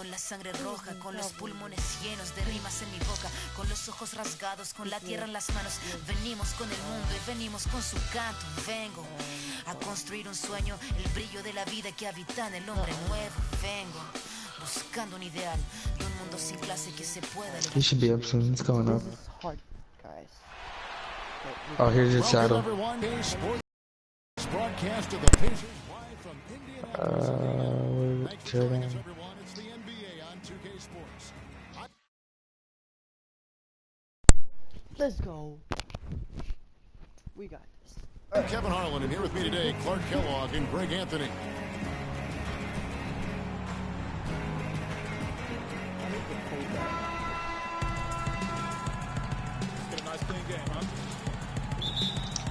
con la sangre roja, con los pulmones llenos de rimas en mi boca, con los ojos rasgados, con la tierra en las manos. Venimos con el mundo y venimos con su canto. Vengo a construir un sueño, el brillo de la vida que habita en el hombre nuevo. Vengo buscando un ideal de un mundo sin clase que se pueda. He should be up soon. It's going up. Oh, here's your shadow. Let's go. We got this. Kevin Harlan, and here with me today, Clark Kellogg and Greg Anthony.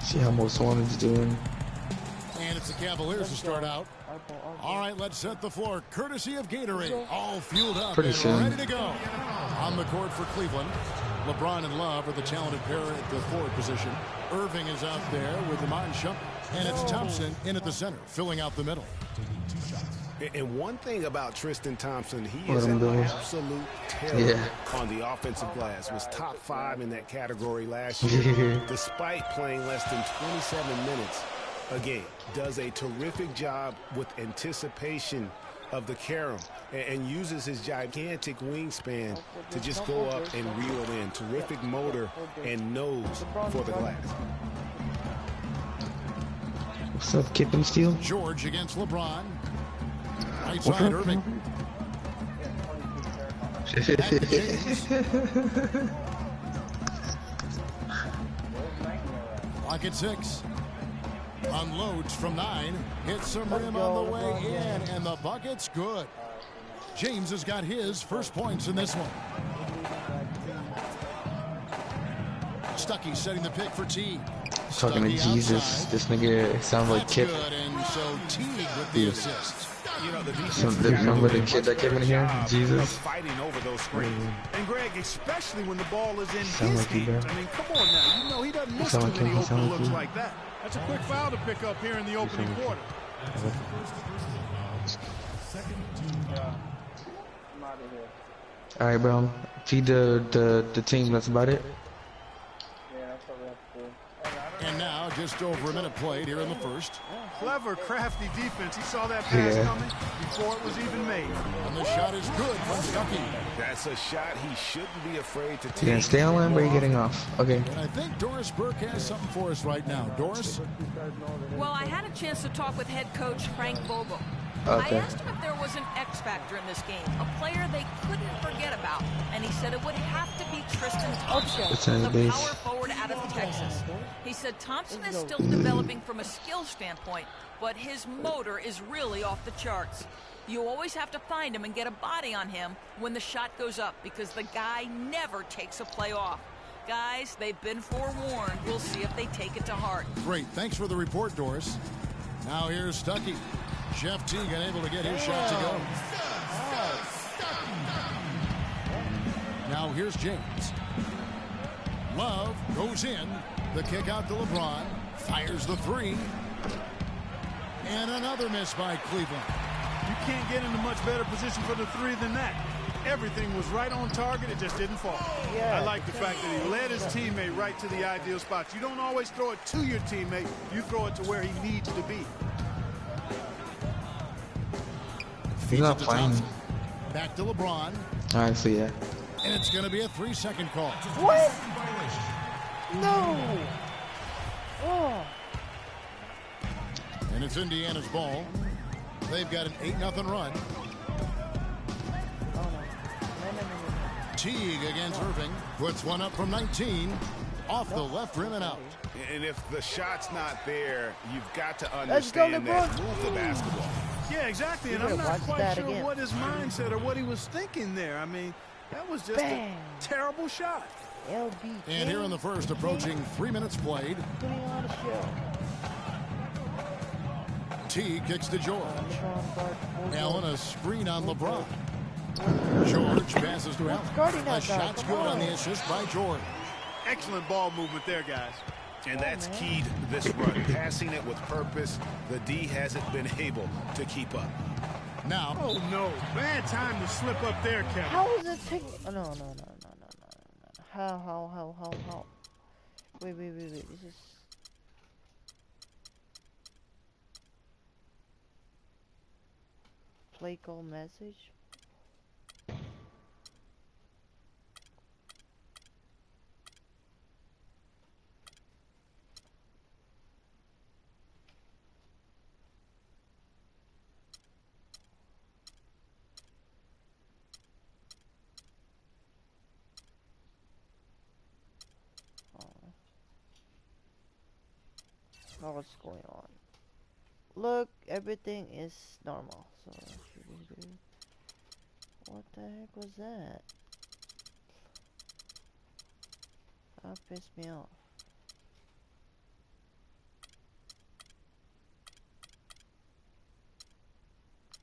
See how most one is doing. And it's the Cavaliers to start out. All right, let's set the floor. Courtesy of Gatorade. All fueled up Pretty and soon. ready to go. On the court for Cleveland. LeBron and Love are the talented pair at the forward position. Irving is out there with Iman Shumpert. And it's Thompson in at the center, filling out the middle. And one thing about Tristan Thompson, he is an absolute terror on the offensive glass. Was top 5 in that category last year, despite playing less than 27 minutes a game. Does a terrific job with anticipation of the carom and uses his gigantic wingspan to just go up and reel it in. Terrific motor and nose for the glass. What's up, Kip and Steele? George against LeBron. Right side, Irving. Clock at 6. Unloads from 9. Hits some rim on the way in, and the bucket's good. James has got his first points in this one. Stuckey setting the pick for Teague. Talking to Jesus. This nigga sounds like Kip. And so Teague with the assist. You know, the Remember the kid that came in here? Jesus. Fighting over those screens. And Greg, especially when the ball is in Sound his like you, bro. hands. I mean, come on now. You know he doesn't miss too Sound like many him, open sound like looks you. like that. That's a quick foul to pick up here in the opening quarter. All right, bro. Feed the team. That's about it. And now, just over a minute played here in the first. Clever, crafty defense. He saw that pass coming before it was even made. And the shot is good from Stuckey. That's a shot he shouldn't be afraid to take. You gonna stay on line, or are you getting off? Okay. And I think Doris Burke has something for us right now. Doris? Well, I had a chance to talk with head coach Frank Vogel. Okay. I asked him if there was an X factor in this game, a player they couldn't forget about, and he said it would have to be Tristan Thompson, the power forward out of Texas. He said Thompson is still developing from a skill standpoint, but his motor is really off the charts. You always have to find him and get a body on him when the shot goes up, because the guy never takes a play off. Guys, they've been forewarned. We'll see if they take it to heart. Great. Thanks for the report, Doris. Now here's Stuckey. Jeff Teague unable to get his shot to go. Now here's James. Love goes in. The kick out to LeBron. Fires the 3. And another miss by Cleveland. You can't get into much better position for the 3 than that. Everything was right on target. It just didn't fall. I like the fact that he led his teammate right to the ideal spots. You don't always throw it to your teammate. You throw it to where he needs to be. He's not playing. Back to LeBron. All right, so yeah. And it's going to be a 3-second call. What? No. Oh. And it's Indiana's ball. They've got an 8-0 run. Teague against Irving. Puts one up from 19. Off the left rim and out. And if the shot's not there, you've got to understand that. Move the basketball. Yeah, exactly. And I'm not quite sure what his mindset or what he was thinking there. I mean, that was just a terrible shot. And here in the first, approaching 3 minutes played. T kicks to George. Allen a screen on LeBron. George passes to Allen. A shot's good on the assist by George. Excellent ball movement there, guys. And that's key to this run. Passing it with purpose. The D hasn't been able to keep up. Now. Oh, no. Bad time to slip up there, Kevin. How is it taking... Oh, no. How? Wait. This is... Play call message? What's going on? Look, everything is normal. So what the heck was that? That pissed me off.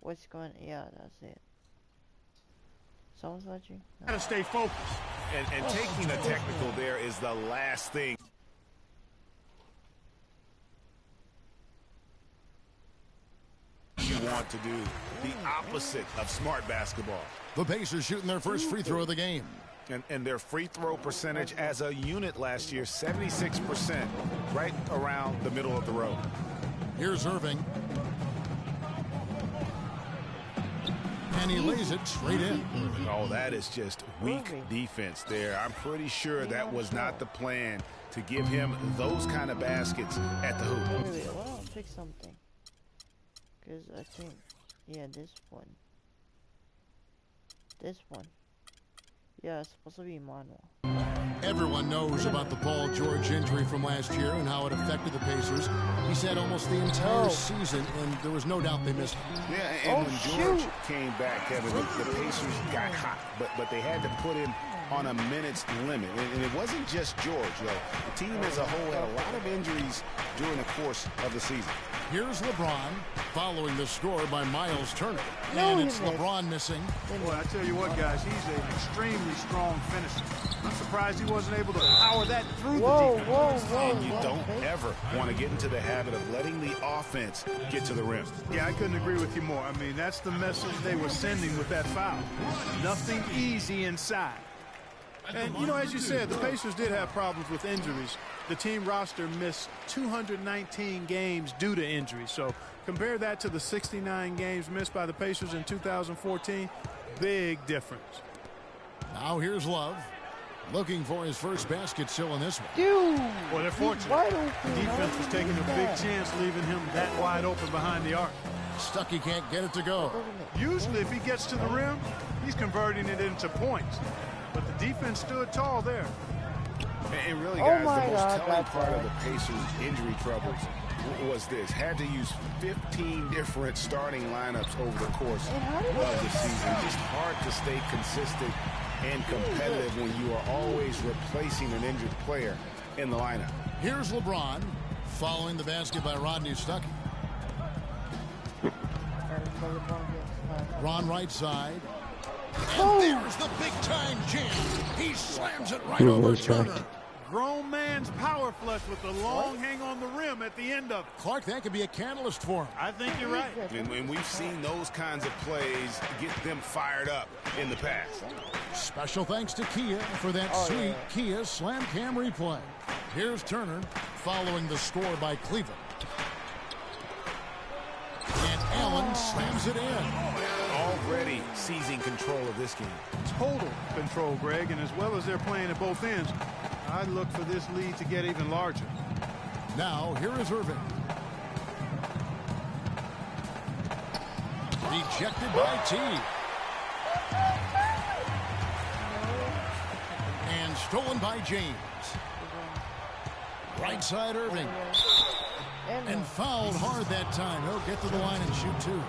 What's going? Yeah, that's it. Someone's watching. No. Gotta stay focused. And taking a technical there is the last thing want to do. The opposite of smart basketball. The Pacers shooting their first free throw of the game. And their free throw percentage as a unit last year, 76%, right around the middle of the road. Here's Irving. And he lays it straight in. Oh, that is just weak defense there. I'm pretty sure that was not the plan to give him those kind of baskets at the hoop. Wait, I'll fix something. Because I think, yeah, this one. Yeah, it's supposed to be Manuel. Everyone knows about the Paul George injury from last year and how it affected the Pacers. He said almost the entire season, and there was no doubt they missed him. Yeah, and when George came back, Kevin, the Pacers got hot, but they had to put him on a minutes limit. And it wasn't just George, though. The team as a whole had a lot of injuries during the course of the season. Here's LeBron following the score by Miles Turner. And it's LeBron missing. Boy, I tell you what, guys, he's an extremely strong finisher. I'm surprised he wasn't able to power that through the defense. And you don't ever want to get into the habit of letting the offense get to the rim. Yeah, I couldn't agree with you more. I mean, that's the message they were sending with that foul. Nothing easy inside. And, you know, as you said, the Pacers did have problems with injuries. The team roster missed 219 games due to injury. So compare that to the 69 games missed by the Pacers in 2014. Big difference. Now here's Love. Looking for his first basket still in this one. Dude! Well, they're fortunate. The defense was taking a big chance leaving him that wide open behind the arc. Stuckey can't get it to go. Usually if he gets to the rim, he's converting it into points. But the defense stood tall there. And really, guys, the most telling part of the Pacers' injury troubles was this. Had to use 15 different starting lineups over the course of the season. Just hard to stay consistent and competitive when you are always replacing an injured player in the lineup. Here's LeBron following the basket by Rodney Stuckey. Ron right side. And there's the big-time jam. He slams it right over Turner. Grown man's power flush with the long hang on the rim at the end of it. Clark, that could be a catalyst for him. I think you're right. And we've seen those kinds of plays get them fired up in the past. Special thanks to Kia for that sweet Kia Slam Cam replay. Here's Turner following the score by Cleveland. And Allen slams it in. Already seizing control of this game. Total control, Greg, and as well as they're playing at both ends, I'd look for this lead to get even larger. Now, here is Irving. Rejected by T. And stolen by James. Right side Irving. And fouled hard that time. He'll get to the line and shoot two.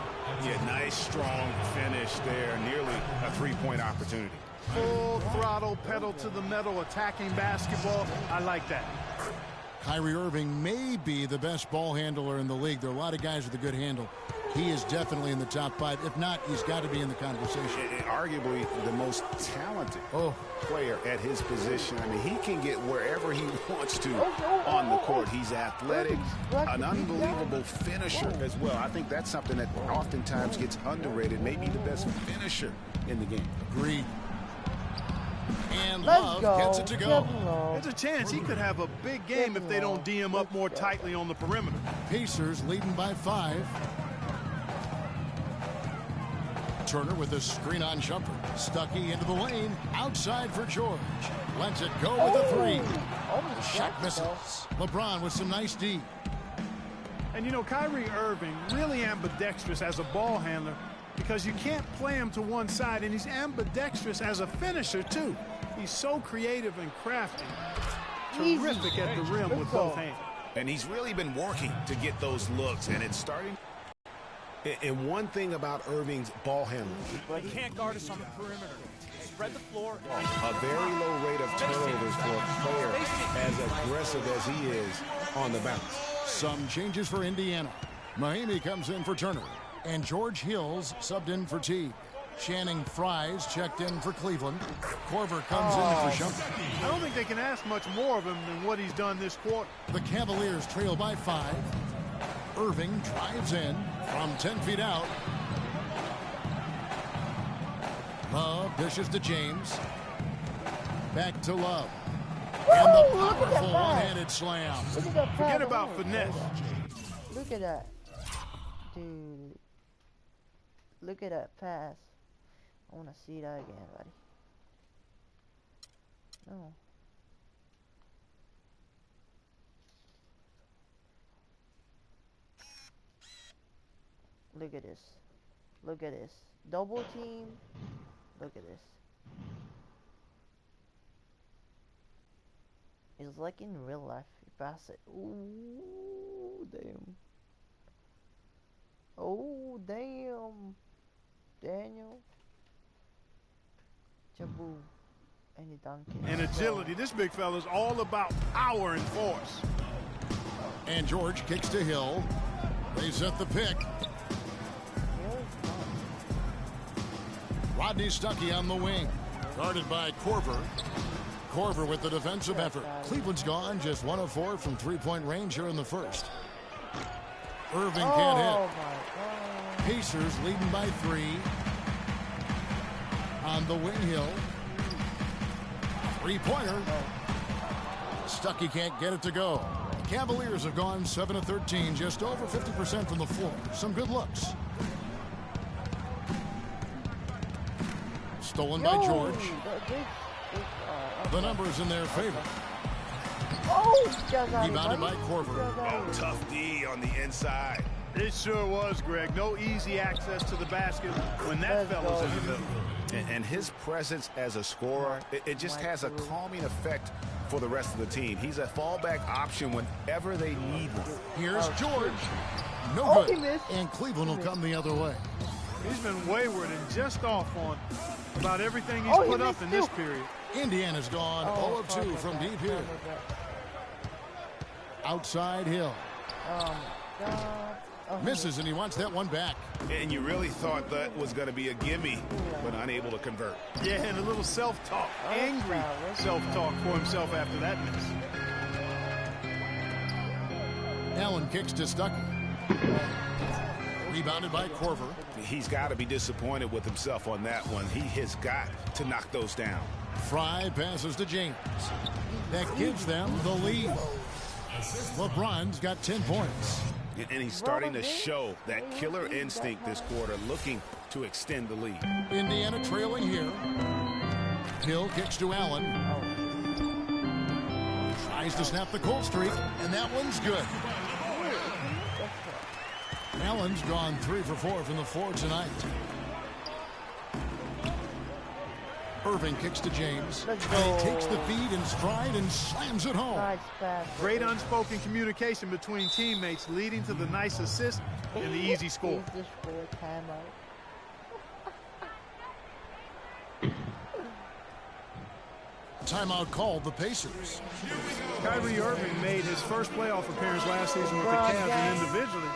Yeah, nice, strong finish there. Nearly a three-point opportunity. Full throttle, pedal to the metal, attacking basketball. I like that. Kyrie Irving may be the best ball handler in the league. There are a lot of guys with a good handle. He is definitely in the top 5. If not, he's got to be in the conversation. And arguably the most talented player at his position. I mean, he can get wherever he wants to on the court. He's athletic, an unbelievable finisher as well. I think that's something that oftentimes gets underrated. Maybe the best finisher in the game. Agreed. And Love gets it to go. There's a chance he could have a big game if they don't D him up more tightly on the perimeter. Pacers leading by 5. Turner with a screen on jumper. Stuckey into the lane. Outside for George. Lets it go with a 3. The shot misses. LeBron with some nice D. And you know, Kyrie Irving really ambidextrous as a ball handler because you can't play him to one side, and he's ambidextrous as a finisher too. He's so creative and crafty. Terrific at the rim with both hands. And he's really been working to get those looks, and it's starting. And one thing about Irving's ball handling. He can't guard us on the perimeter. Spread the floor. A very low rate of turnovers for a player as aggressive as he is on the bounce. Some changes for Indiana. Mahinmi comes in for Turner. And George Hills subbed in for Teague. Channing Fries checked in for Cleveland. Korver comes in for Shumpert. I don't think they can ask much more of him than what he's done this quarter. The Cavaliers trail by 5. Irving drives in from 10 feet out. Love dishes to James. Back to Love. And the powerful one-handed slam. Forget about finesse. Look at that. Dude. Look at that pass. I want to see that again, buddy. No. Look at this. Look at this. Double team. Look at this. It's like in real life. You pass it. Ooh, damn. Oh, damn. Daniel. Jaboo. And he dunked it. And agility. This big fella's all about power and force. And George kicks to Hill. They set the pick. Rodney Stuckey on the wing. Guarded by Korver. Korver with the defensive effort. Cleveland's gone just 1 of 4 from 3-point range here in the first. Irving can't hit. Pacers leading by 3. On the wing, Hill. 3-pointer. Stuckey can't get it to go. Cavaliers have gone 7 of 13, just over 50% from the floor. Some good looks. Stolen by George. The numbers in their favor. Rebounded by Korver. Oh, tough D on the inside. It sure was, Greg. No easy access to the basket when that fella's in the middle. And his presence as a scorer, it just has a calming effect for the rest of the team. He's a fallback option whenever they need one. Here's George. No good. And Cleveland will come the other way. He's been wayward and just off on about everything he's put up in this period. Indiana's gone 0 of 2 from deep here. Outside Hill. Misses, and he wants that one back. And you really thought that was going to be a gimme, but unable to convert. Yeah, and a little self-talk, angry self-talk for himself after that miss. Allen kicks to Stuckey. Rebounded by Korver. He's got to be disappointed with himself on that one. He has got to knock those down. Fry passes to James. That gives them the lead. LeBron's got 10 points. And he's starting to show that killer instinct this quarter, looking to extend the lead. Indiana trailing here. Hill kicks to Allen. Tries to snap the cold streak, and that one's good. Allen's gone 3 for 4 from the floor tonight. Irving kicks to James. And he takes the feed in stride and slams it home. Great unspoken communication between teammates, leading to the nice assist and the easy score. Timeout called the Pacers. Kyrie Irving made his first playoff appearance last season with the Cavs, and individually,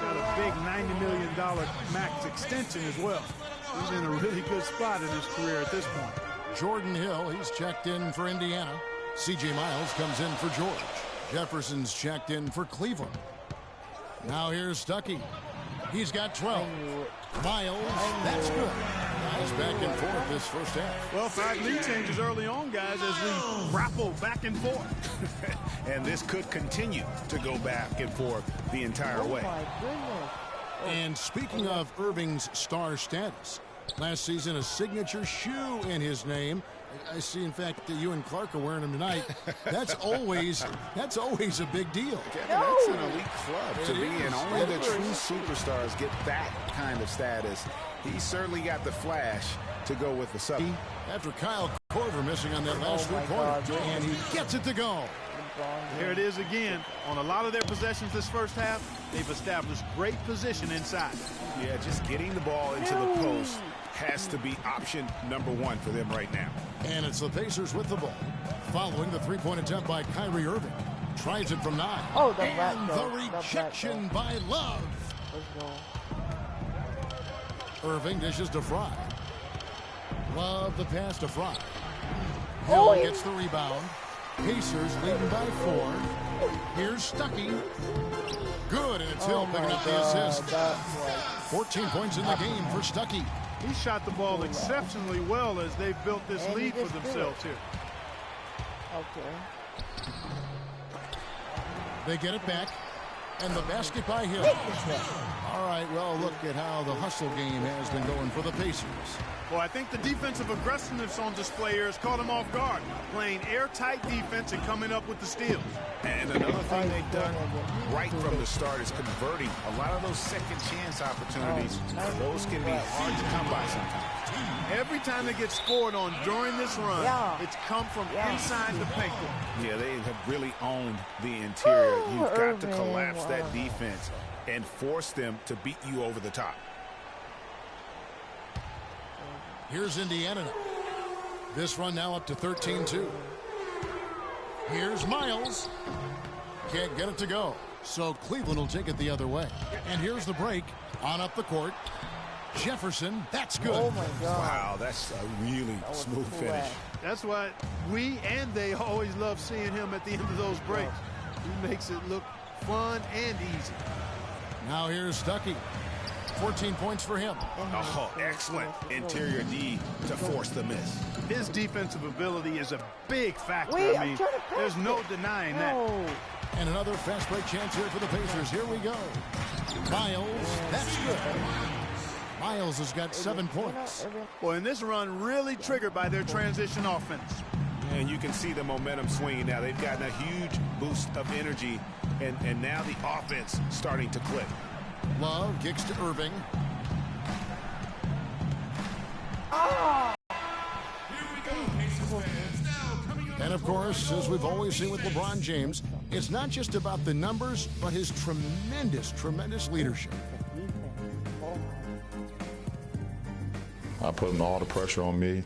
Got a big $90 million max extension as well. He's in a really good spot in his career at this point. Jordan Hill, he's checked in for Indiana. C.J. Miles comes in for George. Jefferson's checked in for Cleveland. Now here's Stuckey. He's got 12. Miles, that's good. Nice back and forth this first half. Well, 5 lead changes early on, guys, as we grapple back and forth. And this could continue to go back and forth the entire way. My goodness. And speaking of Irving's star status, last season a signature shoe in his name. I see, in fact, that you and Clark are wearing them tonight. That's always a big deal. Kevin, that's an elite club to be in. Only the true superstars get that kind of status. He certainly got the flash to go with the sub. After Kyle Korver missing on that last three-pointer, and he gets it to go. Here it is again. On a lot of their possessions this first half, they've established great position inside. Yeah, just getting the ball into the post has to be option number 1 for them right now. And it's the Pacers with the ball. Following the three-point attempt by Kyrie Irving. Tries it from 9. Oh, and the rejection by Love. Irving dishes to Fry. Love the pass to Fry. Hill gets the rebound. Pacers leading by 4. Here's Stuckey. Good, and it's Hill picking up the assist. 14 points in the game for Stuckey. He shot the ball exceptionally well as they've built this lead for themselves here. Okay. They get it back, and the basket by Hill. All right, well, look at how the hustle game has been going for the Pacers. Well, I think the defensive aggressiveness on display here has caught him off guard, playing airtight defense and coming up with the steals. And another thing they've done right from the start is converting a lot of those second chance opportunities. Those can be hard to come by sometimes. Every time they get scored on during this run, it's come from inside the paint. Yeah, they have really owned the interior. You've got to collapse that defense and force them to beat you over the top. Here's Indiana. This run now up to 13-2. Here's Miles. Can't get it to go. So Cleveland will take it the other way. And here's the break. On up the court. Jefferson. That's good. Oh, my God. Wow, that's a really smooth finish. That's why we and they always love seeing him at the end of those breaks. He makes it look fun and easy. Now here's Stuckey. 14 points for him. Oh, excellent interior D to force the miss. His defensive ability is a big factor. I mean, there's no denying that. And another fast break chance here for the Pacers. Here we go. Miles, that's good. Miles has got 7 points. Well, and this run really triggered by their transition offense. And you can see the momentum swinging now. They've gotten a huge boost of energy, and now the offense starting to click. Love kicks to Irving. And of course, as we've always seen with LeBron James, it's not just about the numbers, but his tremendous leadership. I put all the pressure on me.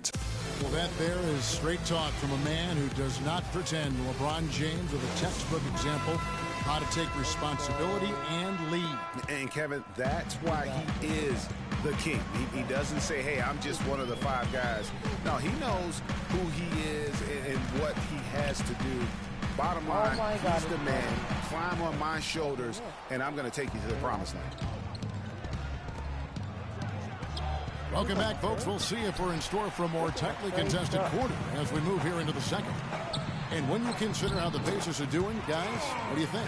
Well, that there is straight talk from a man who does not pretend. LeBron James with a textbook example how to take responsibility and lead. And Kevin, that's why he is the king. He doesn't say, hey, I'm just one of the 5 guys. No, he knows who he is and what he has to do. Bottom line, he's the man. Climb on my shoulders, and I'm going to take you to the promised land. Welcome back, folks. We'll see if we're in store for a more tightly contested quarter as we move here into the second. And when you consider how the Pacers are doing, guys, what do you think?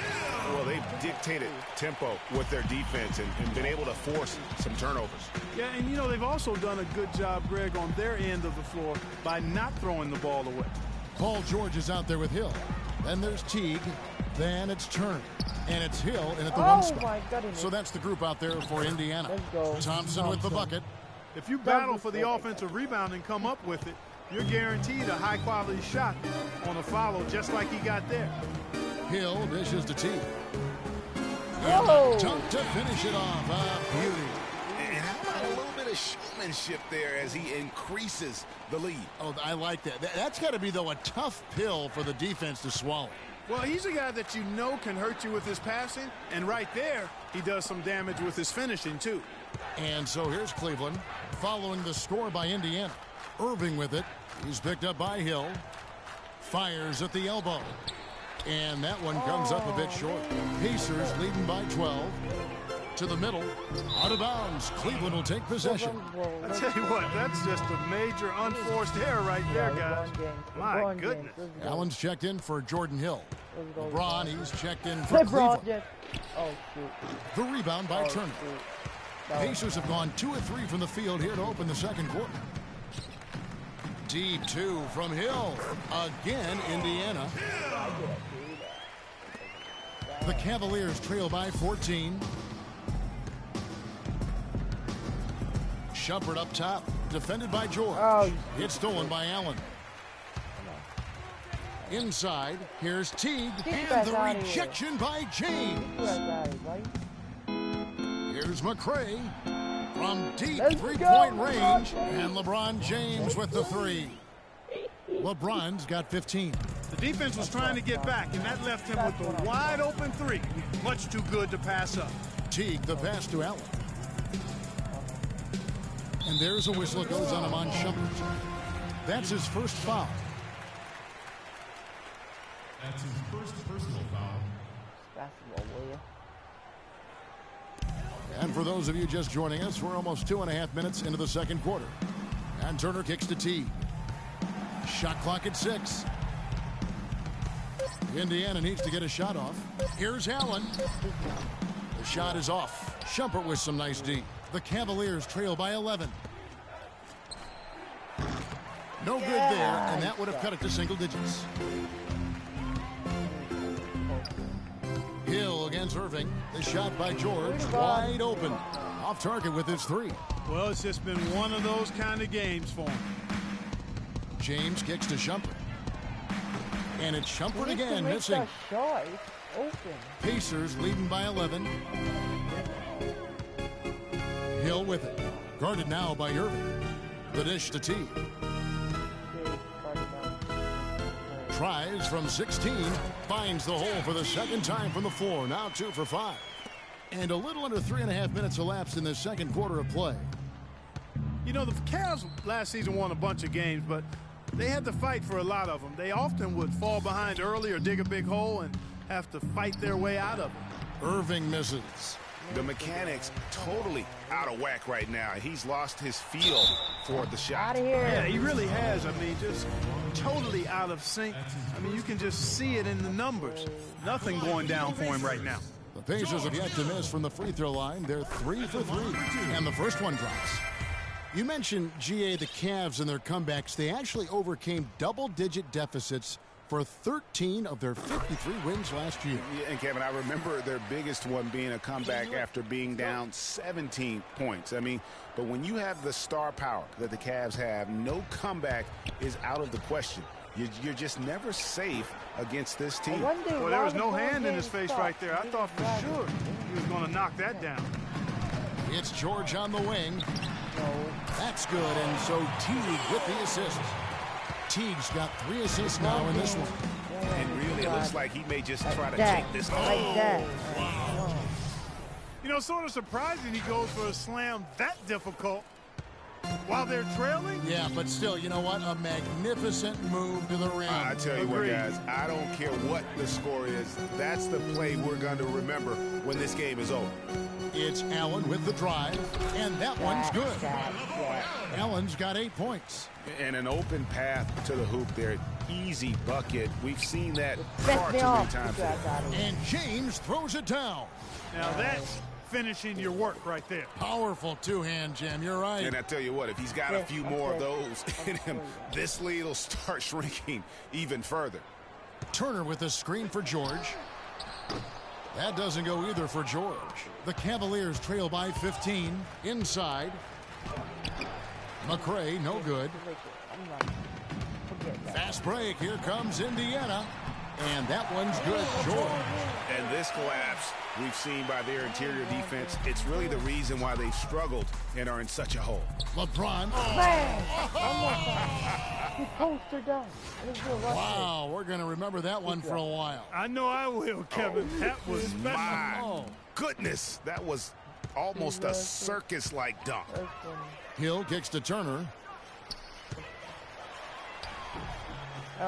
Well, they've dictated tempo with their defense and been able to force some turnovers. Yeah, and, you know, they've also done a good job, Greg, on their end of the floor by not throwing the ball away. Paul George is out there with Hill. Then there's Teague. Then it's Turner. And it's Hill in at the 1 spot. So that's the group out there for Indiana. Thompson with the bucket. If you battle for the offensive rebound and come up with it, you're guaranteed a high-quality shot on a follow just like he got there. Hill dishes to Teague. Dunk to finish it off. Beauty. And how about a little bit of showmanship there as he increases the lead? Oh, I like that. That's got to be, though, a tough pill for the defense to swallow. Well, he's a guy that you know can hurt you with his passing, and right there, he does some damage with his finishing, too. And so here's Cleveland following the score by Indiana. Irving with it. He's picked up by Hill. Fires at the elbow. And that one comes up a bit short. Pacers leading by 12. To the middle. Out of bounds. Cleveland will take possession. I tell you what, that's just a major unforced error right there, guys. My goodness. Allen's checked in for Jordan Hill. LeBron, he's checked in for Cleveland. The rebound by Turner. Pacers have gone 2 of 3 from the field here to open the second quarter. Deep 2 from Hill. Again, Indiana. The Cavaliers trail by 14. Shumpert up top, defended by George. It's stolen by Allen. Inside, here's Teague, and the rejection by James. Here's McRae from deep three-point range, and LeBron James with the 3. LeBron's got 15. The defense was trying to get back, and that left him with a wide-open 3. Much too good to pass up. Teague, the pass to Allen. And there's a whistle that goes on him on Shumpert. That's his first foul. That's his first personal foul. And for those of you just joining us, we're almost 2.5 minutes into the second quarter. And Turner kicks to Teague. Shot clock at 6. Indiana needs to get a shot off. Here's Allen. The shot is off. Shumpert with some nice D. The Cavaliers trail by 11. No good there, and that would have cut it to single digits. Hill against Irving. The shot by George, wide open. Off target with his 3. Well, it's just been one of those kind of games for him. James kicks to Shumpert. And it's Shumpert again, missing. Pacers leading by 11. Hill with it. Guarded now by Irving. The dish to Teague. Tries from 16. Finds the hole for the second time from the floor. Now 2 for 5. And a little under 3.5 minutes elapsed in the second quarter of play. You know, the Cavs last season won a bunch of games, but they had to fight for a lot of them. They often would fall behind early or dig a big hole and have to fight their way out of it. Irving misses. The mechanics totally out of whack right now. He's lost his feel for the shot. Out of here. Yeah, he really has. I mean, just totally out of sync. I mean, you can just see it in the numbers. Nothing going down for him right now. The Pacers have yet to miss from the free throw line. They're 3 for 3. And the first one drops. You mentioned, GA, the Cavs and their comebacks. They actually overcame double-digit deficits for 13 of their 53 wins last year. Yeah, and Kevin, I remember their biggest one being a comeback after being down 17 points. I mean, but when you have the star power that the Cavs have, no comeback is out of the question. You're just never safe against this team. Well, there was no hand in his face right there. I thought for sure he was going to knock that down. It's George on the wing. That's good, and so Teague with the assist. Teague's got 3 assists now in this one. And really, it looks like he may just try to take this home. You know, sort of surprising he goes for a slam that difficult while they're trailing. Yeah, but still, you know what? A magnificent move to the rim. I tell you what, guys, I don't care what the score is. That's the play we're going to remember when this game is over. It's Allen with the drive, and that one's good. Allen's got 8 points. And an open path to the hoop there. Easy bucket. We've seen that far too many times. And James throws it down. Now that's finishing your work right there. Powerful two-hand jam. You're right. And I tell you what, if he's got a few more of those in him, this lead will start shrinking even further. Turner with a screen for George. That doesn't go either for George. The Cavaliers trail by 15. Inside. McRae, no good. Fast break. Here comes Indiana. And that one's good, George. And this collapse we've seen by their interior defense, it's really the reason why they've struggled and are in such a hole. LeBron. Man! He posted down. Wow, we're going to remember that one for a while. I know I will, Kevin. That was special. My goodness, that was almost a circus-like dunk. Hill kicks to Turner.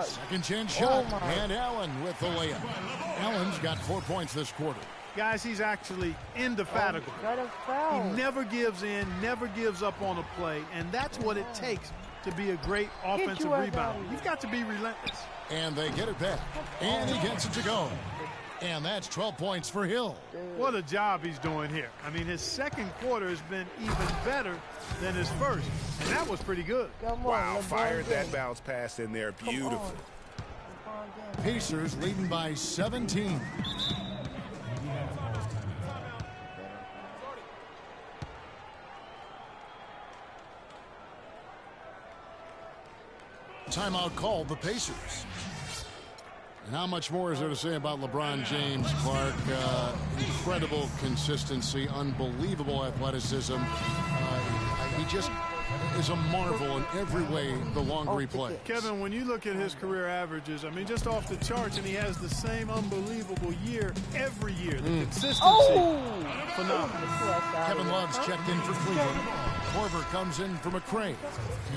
Second chance shot, and Allen with the layup. Allen's got 4 points this quarter. Guys, he's actually indefatigable. He never gives in, never gives up on a play, and that's what it takes to be a great offensive rebounder. You've got to be relentless. And they get it back, and he gets it to go. And that's 12 points for Hill. What a job he's doing here. I mean, his second quarter has been even better than his first, and that was pretty good. Wow, fired that bounce pass in there beautifully. Pacers leading by 17. Timeout called the Pacers. And how much more is there to say about LeBron James, Clark? Incredible consistency, unbelievable athleticism. He just is a marvel in every way the longer he plays. Kevin, when you look at his career averages, I mean, just off the charts, and he has the same unbelievable year every year. The consistency, phenomenal. Kevin Love's checked in for Cleveland. Korver comes in for McCray.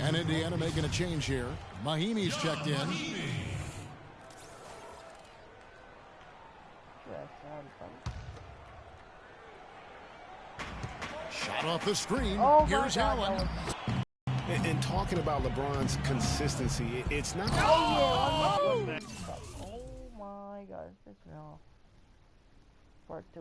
And Indiana making a change here. Mahinmi's checked in. Shot off the screen. Here's Allen. And talking about LeBron's consistency, it's not. Oh my God, it's off. Part 2.